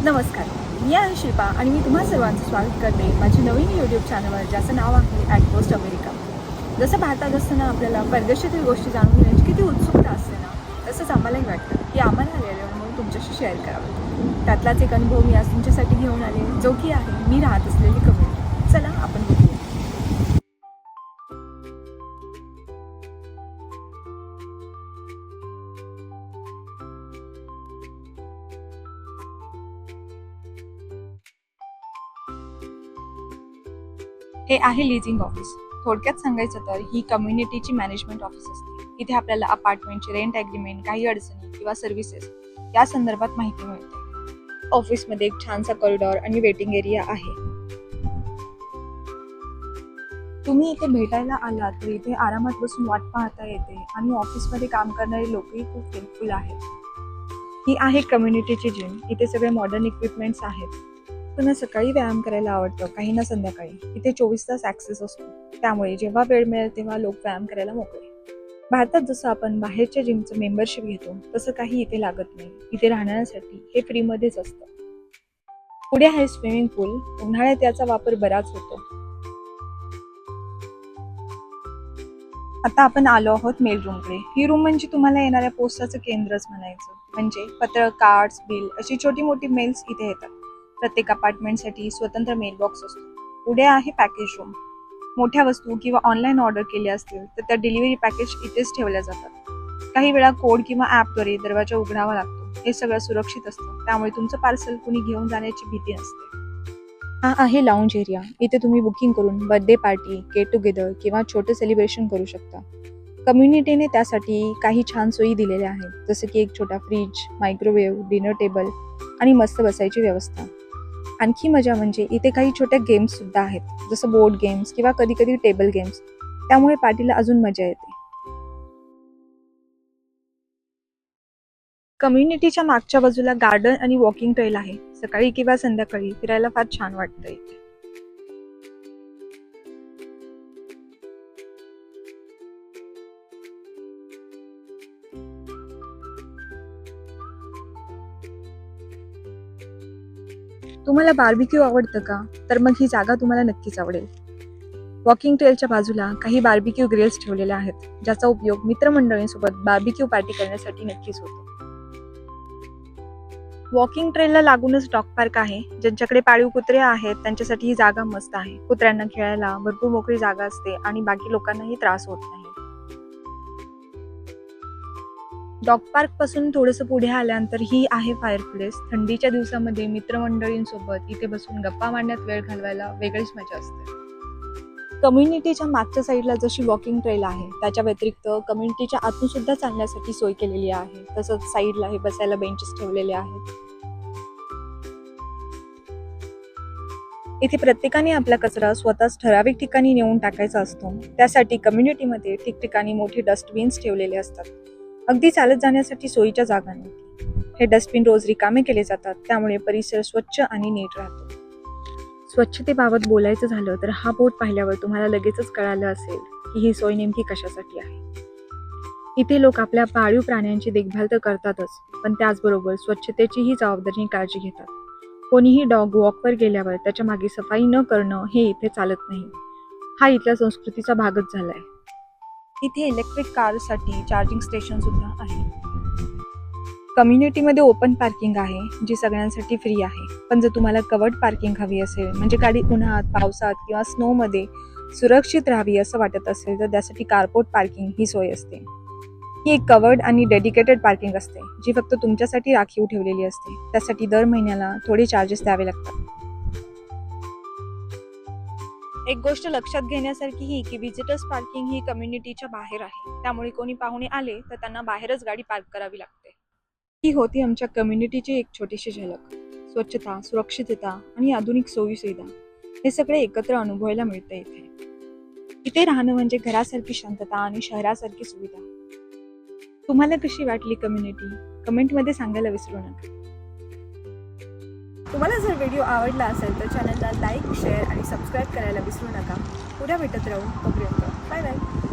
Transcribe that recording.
नमस्कार, मी आहे शिल्पा आणि मी तुम्हा सर्वांचं स्वागत करते माझ्या नवीन यूट्यूब चॅनलवर, ज्याचं नाव आहे ॲटपोस्ट अमेरिका. जसं भारतात असताना आपल्याला परदेशातील गोष्टी जाणून घेण्याची किती उत्सुकता असते ना, तसंच आम्हालाही वाटतं की आम्हाला आलेले अनुभव तुमच्याशी शेअर करावा. त्यातलाच एक अनुभव मी आज तुमच्यासाठी घेऊन आले, जो की आहे मी राहत असलेली कम्युनिटी. चला आपण बघूया. हे आहे लिझिंग ऑफिस. थोडक्यात सांगायचं तर ही कम्युनिटीची मॅनेजमेंट ऑफिस असते. इथे आपल्याला अपार्टमेंटचे रेंट ॲग्रीमेंट, काही अडचणी किंवा सर्व्हिसेस या संदर्भात माहिती मिळते. ऑफिसमध्ये एक छानसा कॉरिडॉर आणि वेटिंग एरिया आहे. तुम्ही इथे भेटायला आलात तर इथे आरामात बसून वाट पाहता येते आणि ऑफिसमध्ये काम करणारे लोकही खूप हेल्पफुल आहेत. ही आहे कम्युनिटीची जिम. इथे सगळे मॉडर्न इक्विपमेंट्स आहेत. पुन्हा सकाळी व्यायाम करायला आवडतं, काही ना संध्याकाळी. इथे 24 तास ॲक्सेस असतो, त्यामुळे जेव्हा वेळ मिळेल तेव्हा लोक व्यायाम करायला मोकळे. भारतात जसं आपण बाहेरच्या जिमचं मेंबरशिप घेतो तसं काही इथे लागत नाही. इथे राहण्यासाठी हे फ्रीमध्येच असतं. पुढे आहे स्विमिंग पूल. उन्हाळ्यात याचा वापर बराच होतो. आता आपण आलो आहोत मेल रूमकडे. ही रूम म्हणजे तुम्हाला येणाऱ्या पोस्टाचं केंद्रच म्हणायचं. म्हणजे पत्र, कार्ड्स, बिल अशी छोटी मोठी मेल्स इथे येतात. प्रत्येक अपार्टमेंटसाठी स्वतंत्र मेल बॉक्स असतो. पुढे आहे पॅकेज रूम. मोठ्या वस्तू किंवा ऑनलाईन ऑर्डर केल्या असतील तर त्या डिलिव्हरी पॅकेज इथेच ठेवल्या जातात. काही वेळा कोड किंवा ॲपद्वारे दरवाजा उघडावा लागतो. हे सगळं सुरक्षित असतं, त्यामुळे तुमचं पार्सल कुणी घेऊन जाण्याची भीती नसते. हा आहे लाऊंज एरिया. इथे तुम्ही बुकिंग करून बर्थडे पार्टी, गेट टुगेदर किंवा छोटे सेलिब्रेशन करू शकता. कम्युनिटीने त्यासाठी काही छान सोयी दिलेल्या आहेत, जसं की एक छोटा फ्रीज, मायक्रोवेव्ह, डिनर टेबल आणि मस्त बसायची व्यवस्था. आणखी मजा म्हणजे इथे काही छोट्या गेम्स सुद्धा आहेत, जसं बोर्ड गेम्स किंवा कधी कधी टेबल गेम्स. त्यामुळे पार्टीला अजून मजा येते. कम्युनिटीच्या मागच्या बाजूला गार्डन आणि वॉकिंग ट्रेल आहे. सकाळी किंवा संध्याकाळी फिरायला फार छान वाटतं इथे. तुम्हाला बार्बिक्यू आवडतं का? तर मग ही जागा तुम्हाला नक्कीच आवडेल. वॉकिंग ट्रेलच्या बाजूला काही बार्बिक्यू ग्रिल्स ठेवलेले आहेत, ज्याचा उपयोग मित्रमंडळींसोबत बार्बिक्यू पार्टी करण्यासाठी नक्कीच होतो. वॉकिंग ट्रेलला लागूनच डॉग पार्क आहे. ज्यांच्याकडे पाळीव कुत्रे आहेत त्यांच्यासाठी ही जागा मस्त आहे. कुत्र्यांना खेळायला भरपूर मोकळी जागा असते आणि बाकी लोकांनाही त्रास होत नाही. डॉग पार्क पासून थोडंसं पुढे आल्यानंतर ही आहे फायर प्लेस. थंडीच्या दिवसामध्ये मित्रमंडळींसोबत इथे बसून गप्पा मारण्यात वेळ घालवायला वेगळीच मजा असते. कम्युनिटीच्या मागच्या साईडला जशी वॉकिंग ट्रेल आहे, त्याच्या व्यतिरिक्त कम्युनिटीच्या आतून सुद्धा चालण्यासाठी सोय केलेली आहे. तसंच साईडला हे बसायला बेंचेस ठेवलेले आहेत. इथे प्रत्येकाने आपला कचरा स्वतःच ठराविक ठिकाणी नेऊन टाकायचा असतो. त्यासाठी कम्युनिटीमध्ये ठिकठिकाणी मोठे डस्टबिन्स ठेवलेले असतात. अगदी चालत जाण्यासाठी सोयीच्या जागा नव्हती. हे डस्टबिन रोज रिकामे केले जातात, त्यामुळे परिसर स्वच्छ आणि नीट राहतो. स्वच्छतेबाबत बोलायचं झालं तर हा बोर्ड पाहिल्यावर तुम्हाला लगेचच कळालं असेल की ही सोय नेमकी कशासाठी आहे. इथे लोक आपल्या पाळीव प्राण्यांची देखभाल तर करतातच, पण त्याचबरोबर स्वच्छतेचीही जबाबदारी काळजी घेतात. कोणीही डॉग वॉकवर गेल्यावर त्याच्या मागे सफाई न करणं हे इथे चालत नाही. हा इथल्या संस्कृतीचा भागच झालाय. इथे इलेक्ट्रिक कारसाठी चार्जिंग स्टेशन सुद्धा आहे. कम्युनिटीमध्ये ओपन पार्किंग आहे, जी सगळ्यांसाठी फ्री आहे. पण जर तुम्हाला कवर्ड पार्किंग हवी असेल, म्हणजे गाडी उन्हात, पावसात किंवा स्नोमध्ये सुरक्षित राहावी असं वाटत असेल, तर त्यासाठी कारपोर्ट पार्किंग ही सोय असते. ही एक कवर्ड आणि डेडिकेटेड पार्किंग असते, जी फक्त तुमच्यासाठी राखीव ठेवलेली असते. त्यासाठी दर महिन्याला थोडे चार्जेस द्यावे लागतात. एक गोष्ट लक्षात घेण्यासारखी ही की विजिटर्स पार्किंग ही कम्युनिटीच्या बाहेर आहे, त्यामुळे कोणी पाहुणे आले तर त्यांना बाहेरच गाडी पार्क करावी लागते. ही होती आमच्या कम्युनिटीची एक छोटीशी झलक. स्वच्छता, सुरक्षितता आणि आधुनिक सोयीसुविधा हे सगळे एकत्र अनुभवायला मिळतं इथे. इथे राहणं म्हणजे घरासारखी शांतता आणि शहरासारखी सुविधा. तुम्हाला कशी वाटली कम्युनिटी? कमेंटमध्ये सांगायला विसरू नका. तुम्हाला जर व्हिडिओ आवडला असेल तर चॅनलला लाईक, शेअर आणि सबस्क्राईब करायला विसरू नका. पुढे भेटत राहू. तोपर्यंत बाय बाय.